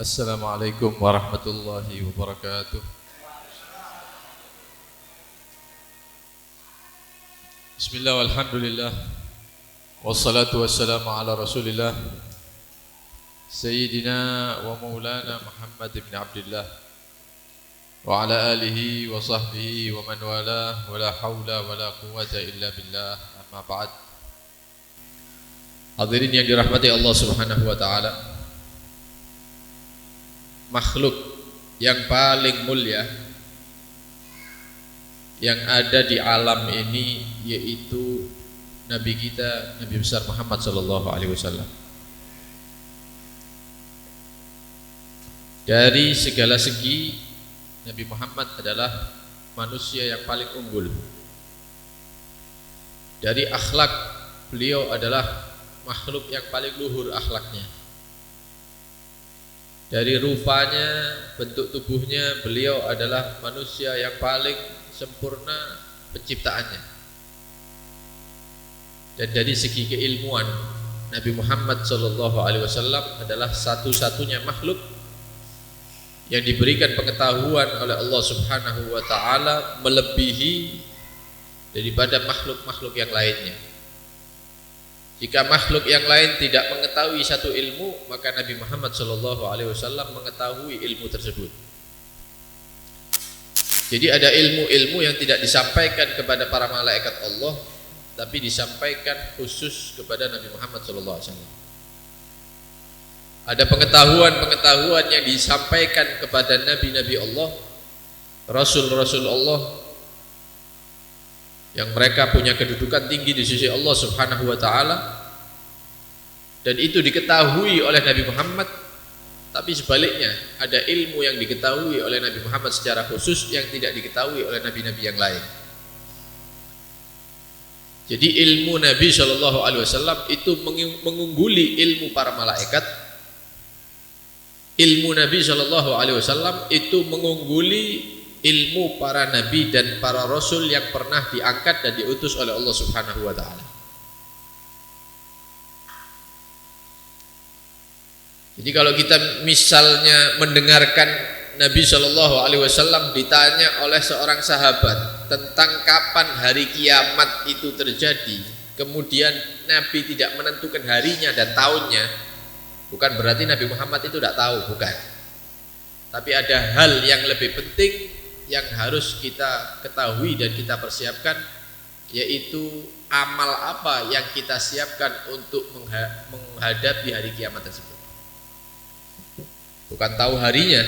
Assalamualaikum warahmatullahi wabarakatuh. Bismillah walhamdulillah. Wassalatu wassalamu ala rasulillah Sayyidina wa maulana Muhammad ibn Abdullah wa ala alihi wa sahbihi wa man wala wa la hawla wa la quwwata illa billah, amma ba'd. Hadirin yang dirahmati Allah subhanahu wa ta'ala, makhluk yang paling mulia yang ada di alam ini yaitu Nabi kita, Nabi besar Muhammad sallallahu alaihi wasallam. Dari segala segi Nabi Muhammad adalah manusia yang paling unggul. Dari akhlak beliau adalah makhluk yang paling luhur akhlaknya. Dari rupanya, bentuk tubuhnya, beliau adalah manusia yang paling sempurna penciptaannya. Dan dari segi keilmuan, Nabi Muhammad SAW adalah satu-satunya makhluk yang diberikan pengetahuan oleh Allah Subhanahu wa ta'ala melebihi daripada makhluk-makhluk yang lainnya. Jika makhluk yang lain tidak mengetahui satu ilmu, maka Nabi Muhammad SAW mengetahui ilmu tersebut. Jadi ada ilmu-ilmu yang tidak disampaikan kepada para malaikat Allah, tapi disampaikan khusus kepada Nabi Muhammad SAW. Ada pengetahuan-pengetahuan yang disampaikan kepada Nabi-Nabi Allah, Rasul-Rasul Allah, yang mereka punya kedudukan tinggi di sisi Allah Subhanahu wa ta'ala, dan itu diketahui oleh Nabi Muhammad. Tapi sebaliknya, ada ilmu yang diketahui oleh Nabi Muhammad secara khusus yang tidak diketahui oleh nabi-nabi yang lain. Jadi ilmu Nabi SAW itu mengungguli ilmu para malaikat. Ilmu Nabi SAW itu mengungguli ilmu para nabi dan para rasul yang pernah diangkat dan diutus oleh Allah Subhanahu wa ta'ala. Jadi kalau kita misalnya mendengarkan Nabi SAW ditanya oleh seorang sahabat tentang kapan hari kiamat itu terjadi, kemudian Nabi tidak menentukan harinya dan tahunnya, bukan berarti Nabi Muhammad itu tidak tahu, bukan. Tapi ada hal yang lebih penting yang harus kita ketahui dan kita persiapkan, yaitu amal apa yang kita siapkan untuk menghadapi hari kiamat tersebut. Bukan tahu harinya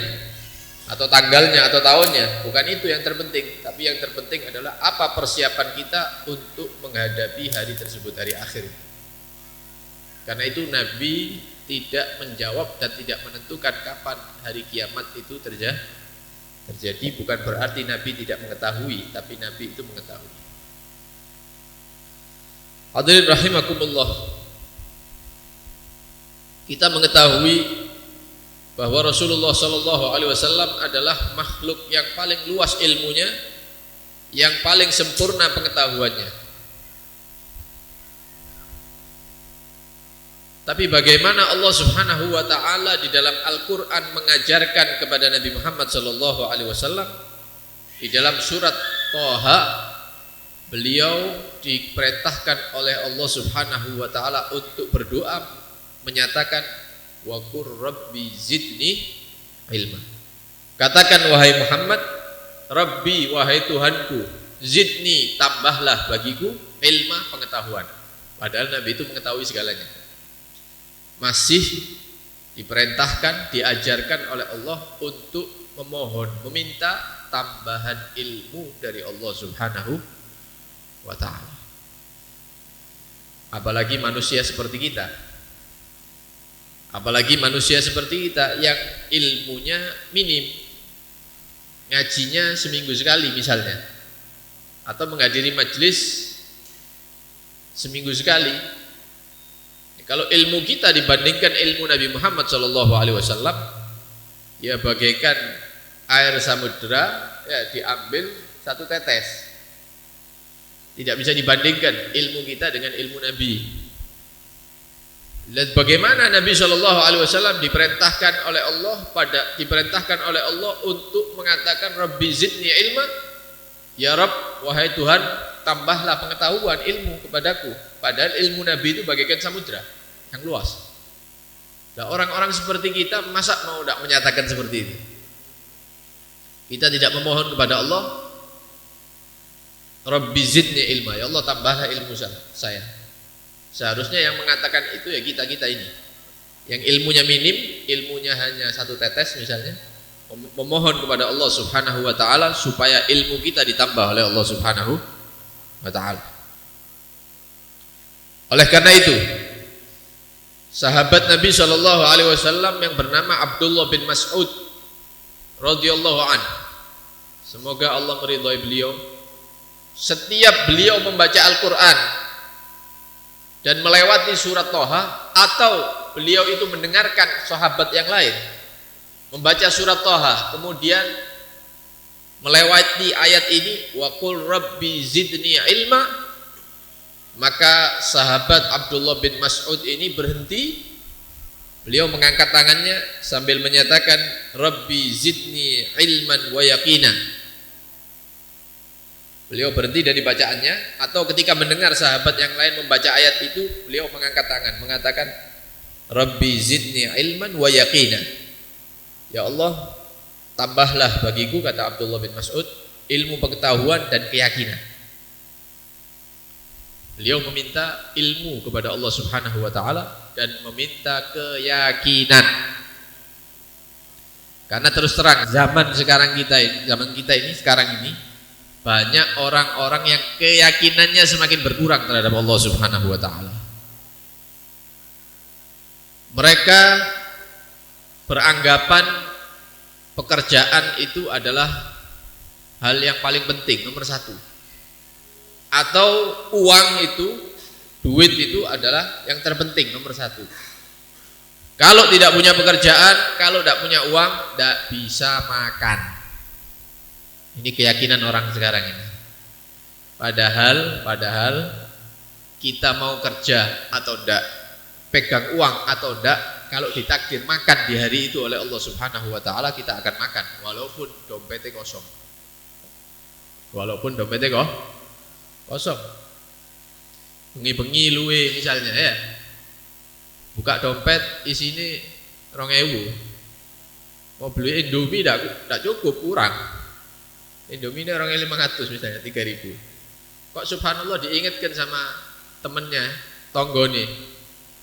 atau tanggalnya atau tahunnya, bukan itu yang terpenting. Tapi yang terpenting adalah apa persiapan kita untuk menghadapi hari tersebut, hari akhir. Karena itu Nabi tidak menjawab dan tidak menentukan kapan hari kiamat itu terjadi, bukan berarti Nabi tidak mengetahui, tapi Nabi itu mengetahui. Hadirin rahimakumullah, kita mengetahui bahwa Rasulullah SAW adalah makhluk yang paling luas ilmunya, yang paling sempurna pengetahuannya. Tapi bagaimana Allah Subhanahu wa ta'ala di dalam Al-Quran mengajarkan kepada Nabi Muhammad SAW? Di dalam surat Thaha, beliau diperintahkan oleh Allah Subhanahu wa ta'ala untuk berdoa, menyatakan wa qur rabbi zidni ilma. Katakan wahai Muhammad, Rabbi, wahai Tuhanku, zidni, tambahlah bagiku, ilma, pengetahuan. Padahal Nabi itu mengetahui segalanya. Masih diperintahkan, diajarkan oleh Allah untuk memohon, meminta tambahan ilmu dari Allah Subhanahu wa ta'ala. Apalagi manusia seperti kita, apalagi manusia seperti kita yang ilmunya minim, ngajinya seminggu sekali misalnya, atau menghadiri majelis seminggu sekali. Kalau ilmu kita dibandingkan ilmu Nabi Muhammad SAW, ya bagaikan air samudera, ya diambil satu tetes. Tidak bisa dibandingkan ilmu kita dengan ilmu Nabi. Lihat bagaimana Nabi Shallallahu Alaihi Wasallam diperintahkan oleh Allah untuk mengatakan Rabbi zidni ilma, ya Rabb, wahai Tuhan, tambahlah pengetahuan ilmu kepadaku. Padahal ilmu Nabi itu bagaikan samudra yang luas. Nah, orang-orang seperti kita masa mau tidak menyatakan seperti itu? Kita tidak memohon kepada Allah, Rabbi zidni ilma, ya Allah tambahlah ilmu saya. Seharusnya yang mengatakan itu ya kita ini, yang ilmunya minim, ilmunya hanya 1 tetes misalnya, memohon kepada Allah Subhanahu wa taala supaya ilmu kita ditambah oleh Allah Subhanahu wa taala. Oleh karena itu, sahabat Nabi Shallallahu alaihi wasallam yang bernama Abdullah bin Mas'ud radhiyallahu anhu, semoga Allah meridhai beliau, setiap beliau membaca Al-Qur'an dan melewati surat Thaha, atau beliau itu mendengarkan sahabat yang lain membaca surat Thaha kemudian melewati ayat ini, wa qul rabbi zidni ilma, maka sahabat Abdullah bin Mas'ud ini berhenti, beliau mengangkat tangannya sambil menyatakan rabbi zidni ilman wa yaqina. Beliau berhenti dari bacaannya, atau ketika mendengar sahabat yang lain membaca ayat itu, beliau mengangkat tangan mengatakan Rabbi zidni ilman wa yaqina, ya Allah tambahlah bagiku, kata Abdullah bin Mas'ud, ilmu pengetahuan dan keyakinan. Beliau meminta ilmu kepada Allah Subhanahu wa taala dan meminta keyakinan. Karena terus terang zaman kita ini sekarang ini banyak orang-orang yang keyakinannya semakin berkurang terhadap Allah Subhanahu wa taala. Mereka beranggapan pekerjaan itu adalah hal yang paling penting, nomor 1. Atau uang itu, duit itu adalah yang terpenting, nomor 1. Kalau tidak punya pekerjaan, kalau tidak punya uang, tidak bisa makan. Ini keyakinan orang sekarang ini. Padahal kita mau kerja atau enggak, pegang uang atau enggak, kalau ditakdir makan di hari itu oleh Allah Subhanahu wa taala, kita akan makan walaupun dompetnya kosong. Bengi-bengi luwe misalnya ya. Buka dompet isine 2.000. Mau beli Indomie enggak cukup, kurang. Indomie ini 2.500 misalnya, 3.000. Kok subhanallah diingatkan sama temennya, tonggone,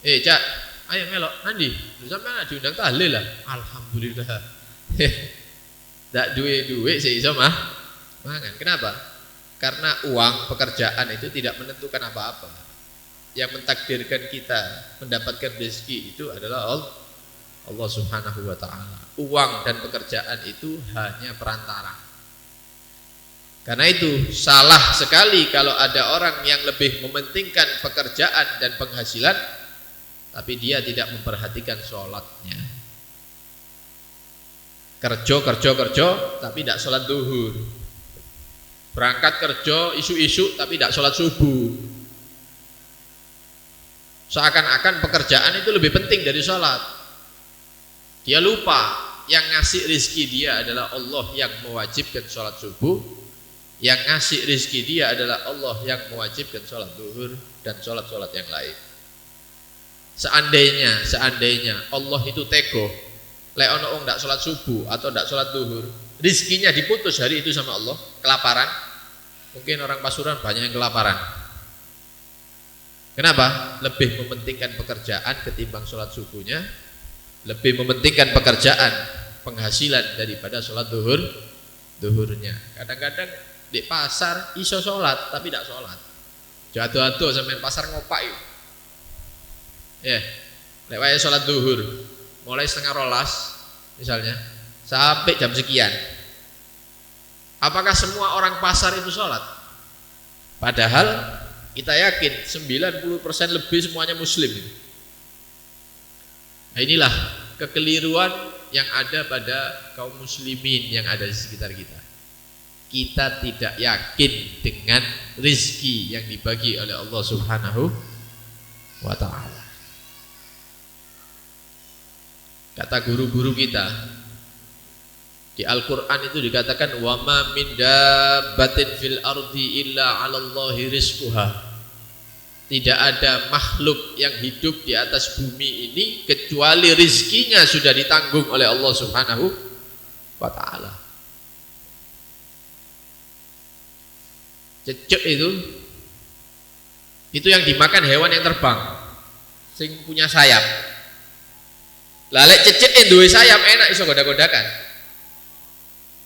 Cak, ayo melok nanti sampean diundang tahlil lah. Alhamdulillah. Ndak duwe sih iso mangan. Kenapa? Karena uang pekerjaan itu tidak menentukan apa-apa. Yang mentakdirkan kita mendapatkan rezeki itu adalah Allah Subhanahu wa taala. Uang dan pekerjaan itu hanya perantara. Karena itu salah sekali kalau ada orang yang lebih mementingkan pekerjaan dan penghasilan, tapi dia tidak memperhatikan sholatnya. Kerja, tapi tidak sholat duhur. Berangkat kerja isu-isu, tapi tidak sholat subuh. Seakan-akan pekerjaan itu lebih penting dari sholat. Dia lupa yang ngasih rezeki dia adalah Allah yang mewajibkan sholat subuh. Yang ngasih rezeki dia adalah Allah yang mewajibkan sholat duhur dan sholat-sholat yang lain. Seandainya Allah itu tego, lek ono wong ndak sholat subuh atau ndak sholat duhur, rezekinya diputus hari itu sama Allah, kelaparan. Mungkin orang Pasuruan banyak yang kelaparan. Kenapa? Lebih mementingkan pekerjaan ketimbang sholat subuhnya, lebih mementingkan pekerjaan, penghasilan daripada sholat duhurnya. Kadang-kadang di pasar iso sholat tapi tidak sholat, jatuh-jatuh sampai pasar ngopak itu lewat sholat duhur mulai 11:30 misalnya sampai jam sekian. Apakah semua orang pasar itu sholat? Padahal kita yakin 90% lebih semuanya muslim. Nah, inilah kekeliruan yang ada pada kaum muslimin yang ada di sekitar kita. Kita tidak yakin dengan rezeki yang dibagi oleh Allah Subhanahu wa taala. Kata guru-guru kita di Al-Qur'an itu dikatakan wa ma min dabbatin fil ardi illa 'alallahi rizquha. Tidak ada makhluk yang hidup di atas bumi ini kecuali rizkinya sudah ditanggung oleh Allah Subhanahu wa ta'ala. Cecek itu yang dimakan hewan yang terbang sing punya sayap. Lalek cecek duwe sayap enak iso goda-godakan.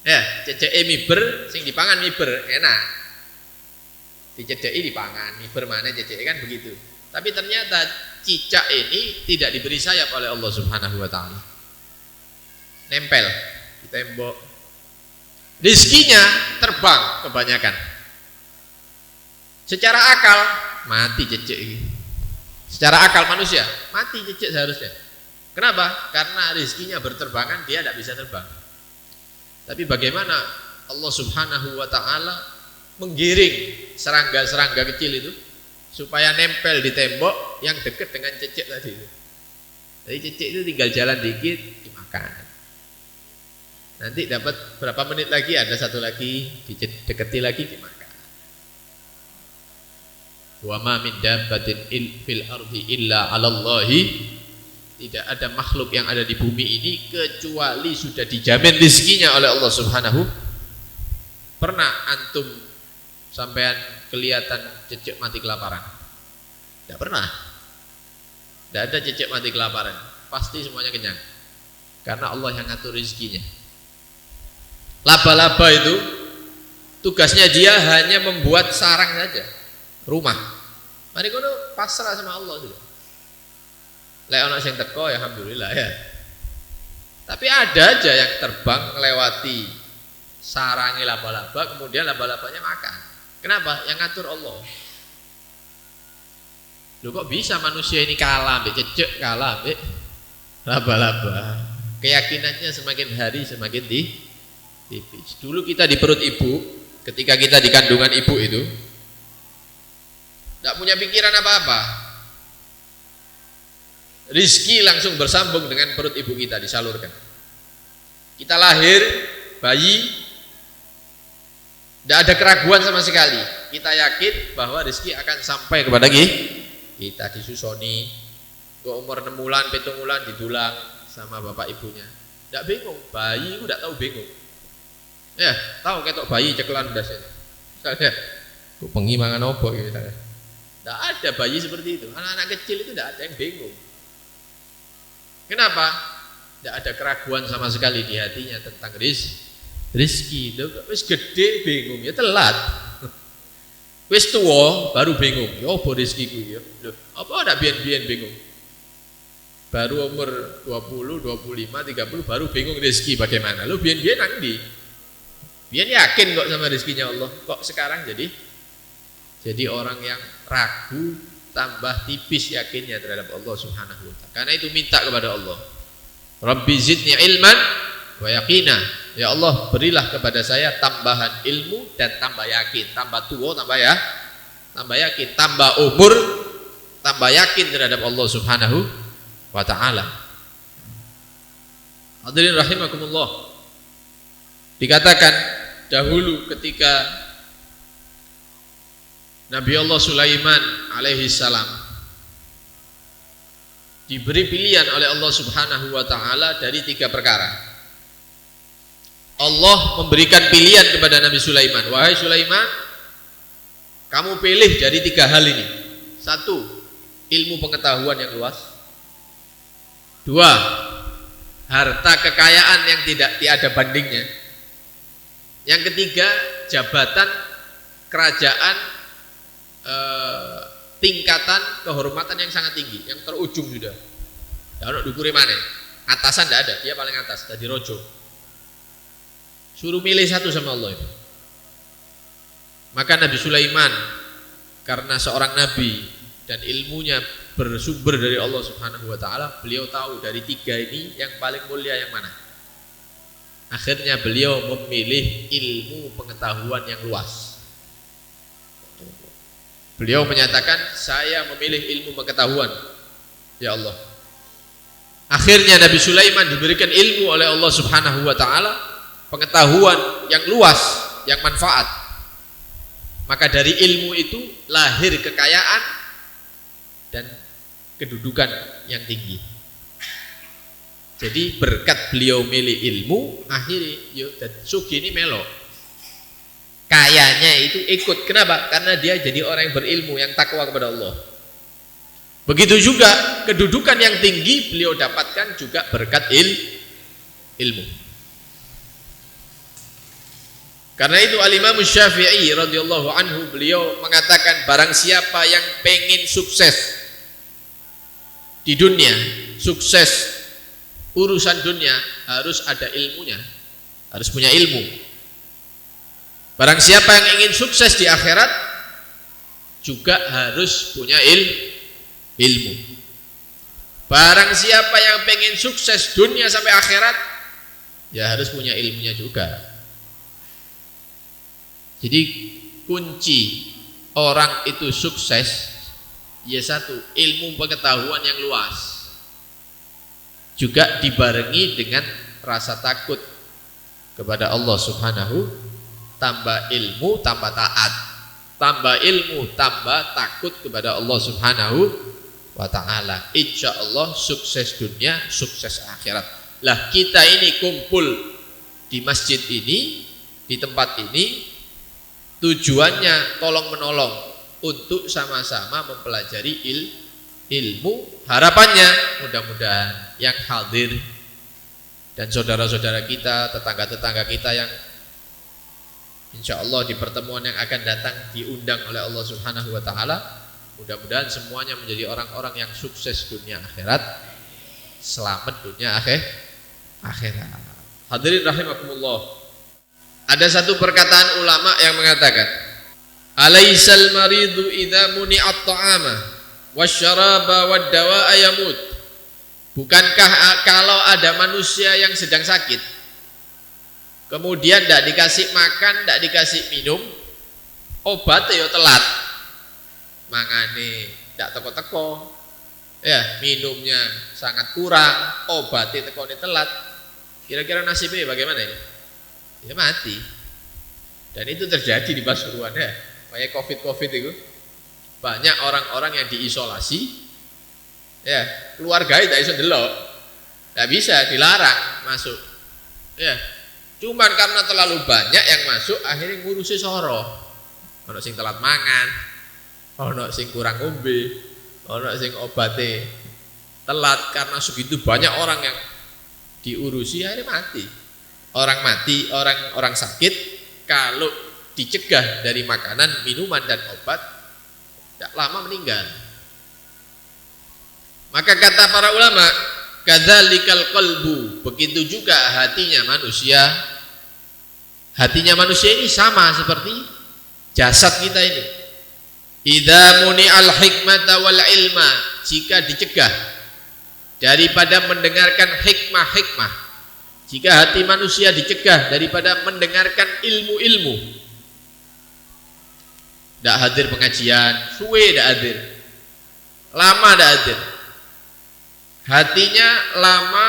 Ya, cecek miber sing dipangan miber enak. Dicedeki dipangan, miber mana cecek kan begitu. Tapi ternyata cicak ini tidak diberi sayap oleh Allah Subhanahu wa taala. Nempel di tembok. Rizkinya terbang kebanyakan. Secara akal mati cecek ini. Secara akal manusia mati cecek seharusnya. Kenapa? Karena rizkinya berterbangan, dia tidak bisa terbang. Tapi bagaimana Allah Subhanahu wa ta'ala menggiring serangga-serangga kecil itu supaya nempel di tembok yang dekat dengan cecek tadi itu. Jadi cecek itu tinggal jalan dikit dimakan. Nanti dapat berapa menit lagi ada satu lagi didekati lagi dimakan. Wa ma min dabbatin fil ardi illa 'alallahi. Tidak ada makhluk yang ada di bumi ini kecuali sudah dijamin rizkinya oleh Allah Subhanahu. Pernah antum sampean kelihatan cecek mati kelaparan? Tidak pernah. Tidak ada cecek mati kelaparan. Pasti semuanya kenyang. Karena Allah yang ngatur rizkinya. Laba-laba itu tugasnya dia hanya membuat sarang saja, rumah. Mari kono pasrah sama Allah sudah. Lek ana sing teko ya alhamdulillah ya. Tapi ada aja yang terbang melewati sarangnya laba-laba, kemudian laba-labanya makan. Kenapa? Yang ngatur Allah. Loh kok bisa manusia ini kalah ambek cecek, kalah ambek laba-laba? Keyakinannya semakin hari semakin tipis. Dulu kita di perut ibu, ketika kita di kandungan ibu itu tidak punya pikiran apa-apa. Rizki langsung bersambung dengan perut ibu kita, disalurkan. Kita lahir bayi, tidak ada keraguan sama sekali. Kita yakin bahwa rizki akan sampai kepada kita, disusoni. Ke umur 6 bulan, 7 bulan didulang sama bapak ibunya. Tidak bingung, bayi itu tidak tahu bingung. Ya, tahu ketok bayi cekelan dasarnya. Misalnya, kok pengi mangan opo misalnya. Tidak ada bayi seperti itu. Anak-anak kecil itu tidak ada yang bingung. Kenapa? Tidak ada keraguan sama sekali di hatinya tentang rizki. Wis gede bingung ya telat. Wis tua baru bingung. Ya apa rizkiku ya? Apa ada biyen-biyen bingung? Baru umur 20, 25, 30 baru bingung rizki bagaimana? Lu biyen-biyen nang ndi? Biyen yakin kok sama rizkinya Allah. Kok sekarang jadi orang yang ragu, tambah tipis yakinnya terhadap Allah Subhanahu wa ta'ala. Karena itu minta kepada Allah, Rabbi zidni ilman wa yaqina. Ya Allah, berilah kepada saya tambahan ilmu dan tambah yakin. Tambah tua, tambah yakin. Tambah umur, tambah yakin terhadap Allah Subhanahu wa ta'ala. Hadirin rahimakumullah. Dikatakan dahulu ketika Nabi Allah Sulaiman alaihi salam diberi pilihan oleh Allah Subhanahu wa ta'ala dari 3 perkara. Allah memberikan pilihan kepada Nabi Sulaiman, wahai Sulaiman, kamu pilih dari 3 hal ini. 1, ilmu pengetahuan yang luas. 2, harta kekayaan yang tiada bandingnya. Yang ketiga, jabatan kerajaan, tingkatan kehormatan yang sangat tinggi, yang terujung sudah. Tidak ada dukure mana, atasan tidak ada, dia paling atas, jadi rojo. Suruh milih 1 sama Allah itu. Maka Nabi Sulaiman karena seorang nabi dan ilmunya bersumber dari Allah Subhanahu wa ta'ala, beliau tahu dari 3 ini yang paling mulia yang mana. Akhirnya beliau memilih ilmu pengetahuan yang luas. Beliau menyatakan, saya memilih ilmu pengetahuan, ya Allah. Akhirnya Nabi Sulaiman diberikan ilmu oleh Allah Subhanahu wa taala, pengetahuan yang luas, yang manfaat. Maka dari ilmu itu lahir kekayaan dan kedudukan yang tinggi. Jadi berkat beliau milih ilmu, akhirnya yuk sugi ini melo. Kayanya itu ikut. Kenapa? Karena dia jadi orang yang berilmu, yang takwa kepada Allah. Begitu juga kedudukan yang tinggi beliau dapatkan juga berkat ilmu. Karena itu Al-Imam Syafi'i radhiyallahu anhu beliau mengatakan barang siapa yang pengen sukses di dunia, sukses urusan dunia, harus ada ilmunya, harus punya ilmu. Barang siapa yang ingin sukses di akhirat juga harus punya ilmu. Barang siapa yang pengen sukses dunia sampai akhirat ya harus punya ilmunya juga. Jadi kunci orang itu sukses ya satu, ilmu pengetahuan yang luas, juga dibarengi dengan rasa takut kepada Allah Subhanahu. Tambah ilmu tambah taat, tambah ilmu tambah takut kepada Allah Subhanahu wa ta'ala. Insya Allah sukses dunia, sukses akhirat. Lah kita ini kumpul di masjid ini, di tempat ini, tujuannya tolong menolong untuk sama-sama mempelajari ilmu. Harapannya mudah-mudahan yang hadir dan saudara-saudara kita, tetangga-tetangga kita yang insya Allah di pertemuan yang akan datang diundang oleh Allah Subhanahu wa ta'ala, mudah-mudahan semuanya menjadi orang-orang yang sukses dunia akhirat, selamat dunia akhirat. Hadirin rahimakumullah, ada satu perkataan ulama yang mengatakan, alaisal maridu idza muni'at ta'ama wasyaraba wad-dawa'a yamut. Bukankah kalau ada manusia yang sedang sakit kemudian tidak dikasih makan, tidak dikasih minum, obat ya telat, mangane tidak teko-teko, ya minumnya sangat kurang, obatnya tekone telat, kira-kira nasibnya bagaimana ini? Ya mati. Dan itu terjadi di Pasuruan ya, kayak COVID itu banyak orang-orang yang diisolasi, ya keluarga tidak bisa delok, tidak bisa, dilarang masuk, ya. Cuman karena terlalu banyak yang masuk, akhirnya ngurusi soro. Ono sing telat mangan, ono sing kurang ngombe, ono sing obate telat, karena segitu banyak orang yang diurusi akhirnya mati. Orang sakit kalau dicegah dari makanan, minuman dan obat, tidak lama meninggal. Maka kata para ulama, kadzalikal qalbu, begitu juga hatinya manusia. Hatinya manusia ini sama seperti jasad kita ini. Idza muni'al hikmata wal ilma, jika dicegah daripada mendengarkan hikmah-hikmah, jika hati manusia dicegah daripada mendengarkan ilmu-ilmu, tidak hadir pengajian, suwe tidak hadir, lama tidak hadir, hatinya lama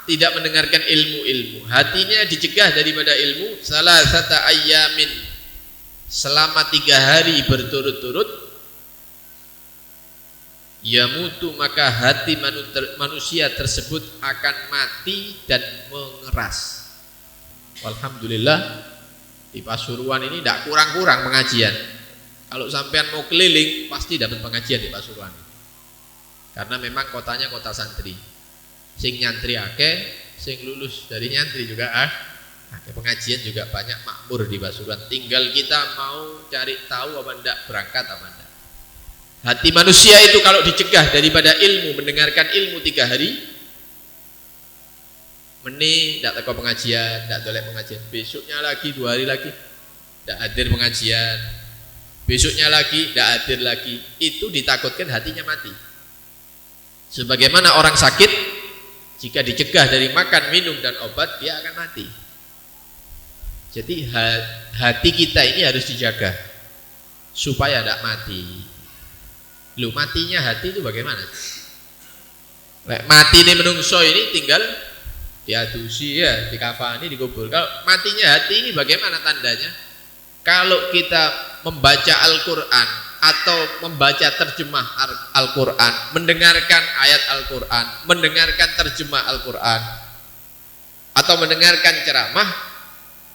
tidak mendengarkan ilmu-ilmu, hatinya dicegah daripada ilmu, salasata ayyamin, selama 3 hari berturut-turut, yamutu, maka hati manusia tersebut akan mati dan mengeras. Alhamdulillah di Pasuruan ini tidak kurang-kurang pengajian. Kalau sampean mau keliling pasti dapat pengajian di Pasuruan ini. Karena memang kotanya kota santri, sing nyantri akeh, sing lulus dari nyantri juga akeh. Pengajian juga banyak, makmur di Pasuruan. Tinggal kita mau cari tahu apa ndak, berangkat apa ndak. Hati manusia itu kalau dicegah daripada ilmu, mendengarkan ilmu 3 hari, meni ndak teko pengajian, ndak dolek pengajian, besoknya lagi 2 hari lagi ndak hadir pengajian, besoknya lagi ndak hadir lagi, itu ditakutkan hatinya mati. Sebagaimana orang sakit, jika dicegah dari makan, minum dan obat, dia akan mati. Jadi hati kita ini harus dijaga supaya tidak mati. Lu matinya hati itu bagaimana? Lek mati ini menungso ini tinggal diadusi ya, dikafani, dikubur. Kalau matinya hati ini bagaimana tandanya? Kalau kita membaca Al-Quran atau membaca terjemah Al-Quran, mendengarkan ayat Al-Quran, mendengarkan terjemah Al-Quran, atau mendengarkan ceramah,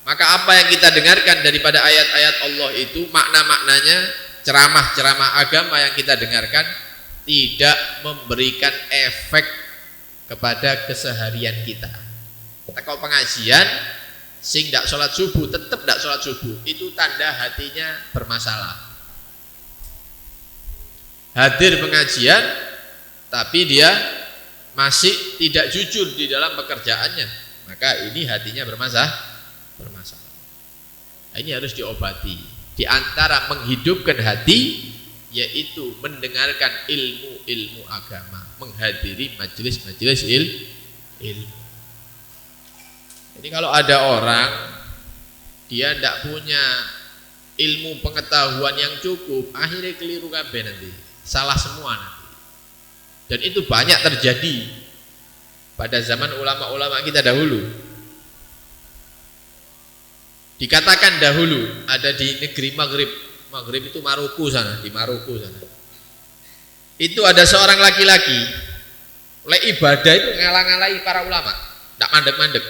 maka apa yang kita dengarkan daripada ayat-ayat Allah itu, makna-maknanya, ceramah-ceramah agama yang kita dengarkan tidak memberikan efek kepada keseharian kita. Kalau pengajian sing ndak sholat subuh, tetap ndak sholat subuh, itu tanda hatinya bermasalah. Hadir pengajian tapi dia masih tidak jujur di dalam pekerjaannya, maka ini hatinya bermasalah. Nah, ini harus diobati. Di antara menghidupkan hati yaitu mendengarkan ilmu-ilmu agama, menghadiri majelis-majelis ilmu. Jadi kalau ada orang dia tidak punya ilmu pengetahuan yang cukup, akhirnya keliru kabeh nanti, salah semua nanti. Dan itu banyak terjadi pada zaman ulama-ulama kita dahulu. Dikatakan dahulu ada di negeri Maghrib itu Maroko sana, di Maroko sana. Itu ada seorang laki-laki, oleh ibadah itu ngalang-ngalai para ulama, tidak mandek-mandek.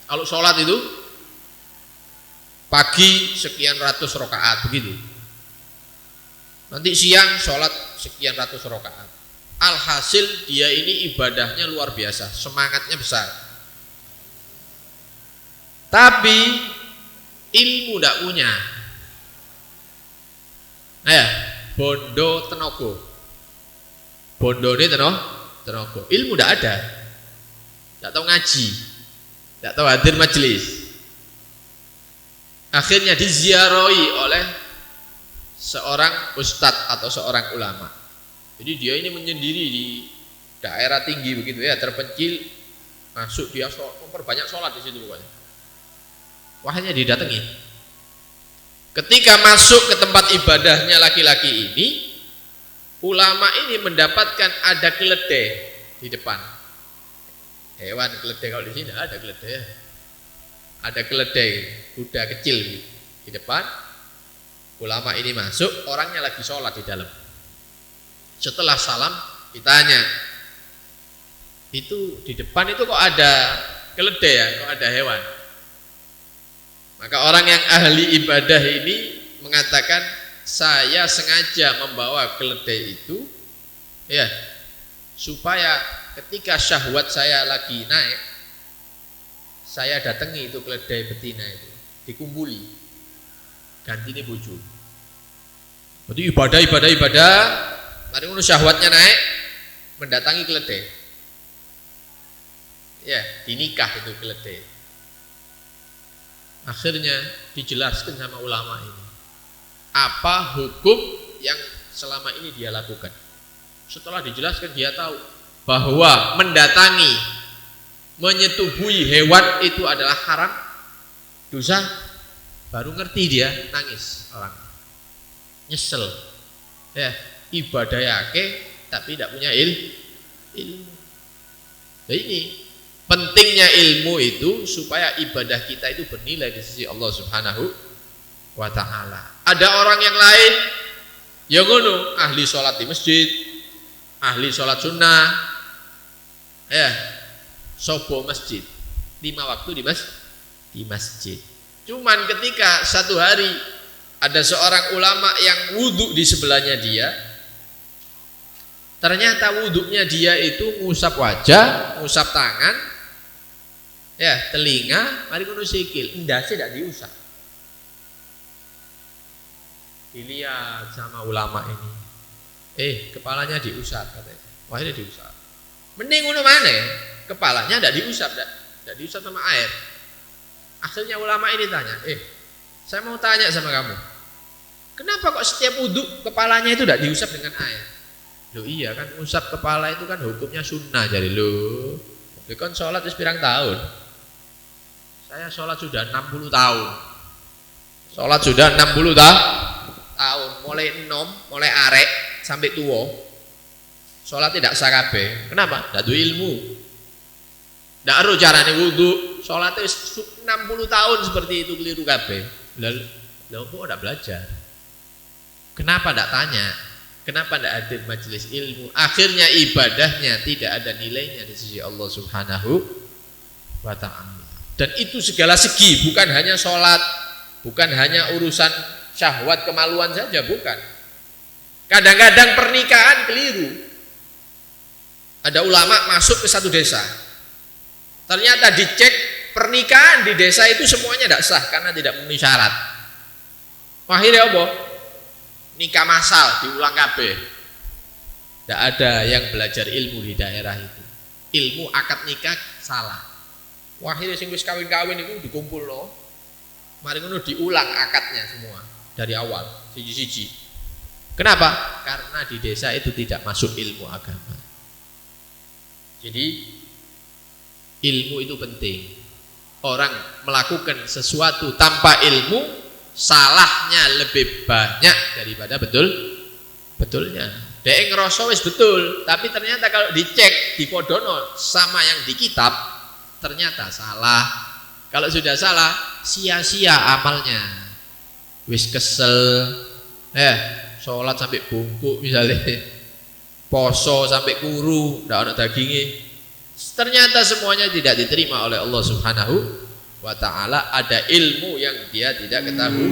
Kalau sholat itu pagi sekian ratus rakaat begitu. Nanti siang sholat sekian ratus rakaat. Alhasil dia ini ibadahnya luar biasa, semangatnya besar. Tapi ilmu tidak punya. Bondo tenaga. Bondo ini tenaga. Ilmu tidak ada. Tidak tahu ngaji, tidak tahu hadir majelis. Akhirnya diziarahi oleh seorang ustadz atau seorang ulama. Jadi dia ini menyendiri di daerah tinggi begitu ya, terpencil, masuk dia memperbanyak sholat di situ pokoknya. Wahnya didatangi. Ketika masuk ke tempat ibadahnya laki-laki ini, ulama ini mendapatkan ada keledai di depan. Hewan keledai, kalau di sini ada keledai. Ada keledai kuda kecil di depan. Ulama ini masuk, orangnya lagi sholat di dalam. Setelah salam ditanya, itu di depan itu kok ada keledai ya, kok ada hewan? Maka orang yang ahli ibadah ini mengatakan, saya sengaja membawa keledai itu ya supaya ketika syahwat saya lagi naik, saya datangi itu keledai betina itu, dikumpuli, ganti ini bojo. Jadi ibadah, mari ngono syahwatnya naik, mendatangi keledai. Ya, dinikah itu keledai. Akhirnya dijelaskan sama ulama ini apa hukum yang selama ini dia lakukan. Setelah dijelaskan dia tahu bahwa mendatangi, menyetubuhi hewan itu adalah haram, dosa. Baru ngerti dia, nangis orang, nyesel ya, ibadah yake tapi tidak punya ilmu. Nah, ini pentingnya ilmu itu supaya ibadah kita itu bernilai di sisi Allah Subhanahu wa ta'ala. Ada orang yang lain ya ngono, ahli sholat di masjid, ahli sholat sunnah ya, sobo masjid, 5 waktu di masjid. Cuman ketika satu hari ada seorang ulama yang wudhu di sebelahnya dia, ternyata wudhunya dia itu ngusap wajah, ngusap tangan, ya, telinga, mari kuno sikil, endasnya tidak diusap. Dilihat sama ulama ini, kepalanya diusap katanya. Wah, ini diusap. Mending ngono mana? Kepalanya tidak diusap, tidak diusap sama air. Akhirnya ulama ini tanya, saya mau tanya sama kamu, kenapa kok setiap wudhu kepalanya itu tidak diusap dengan air? Loh iya kan, usap kepala itu kan hukumnya sunnah. Jadi loh, kan sholat itu pirang tahun? Saya sholat sudah 60 tahun. Sholat sudah 60 tahun. Mulai enom, mulai arek sampai tua. Sholat tidak sah kabeh. Kenapa? Ndak duwe ilmu. Ndak ero carane wudu. Sholat 60 tahun seperti itu keliru kabeh. Lah kok ndak belajar? Kenapa ndak tanya? Kenapa ndak hadir majelis ilmu? Akhirnya ibadahnya tidak ada nilainya di sisi Allah Subhanahu wa ta'ala. Dan itu segala segi, bukan hanya sholat, bukan hanya urusan syahwat kemaluan saja, bukan. Kadang-kadang pernikahan keliru. Ada ulama masuk ke satu desa, ternyata dicek pernikahan di desa itu semuanya tidak sah karena tidak memenuhi syarat. Akhirnya apa? Nikah massal diulang kabeh. Tidak ada yang belajar ilmu di daerah itu. Ilmu akad nikah salah. Akhirnya sing wis kawin-kawin itu dikumpul loh. Mari ngono diulang akadnya semua dari awal siji-siji. Kenapa? Karena di desa itu tidak masuk ilmu agama. Jadi ilmu itu penting. Orang melakukan sesuatu tanpa ilmu, salahnya lebih banyak daripada betulnya. Dek ngerasa wis betul, tapi ternyata kalau dicek di podono sama yang di kitab ternyata salah. Kalau sudah salah, sia-sia amalnya. Wis kesel, sholat sampai bungkuk misalnya, poso sampai kuru, ndak ana daginge. Ternyata semuanya tidak diterima oleh Allah Subhanahu wa ta'ala. Ada ilmu yang dia tidak ketahui.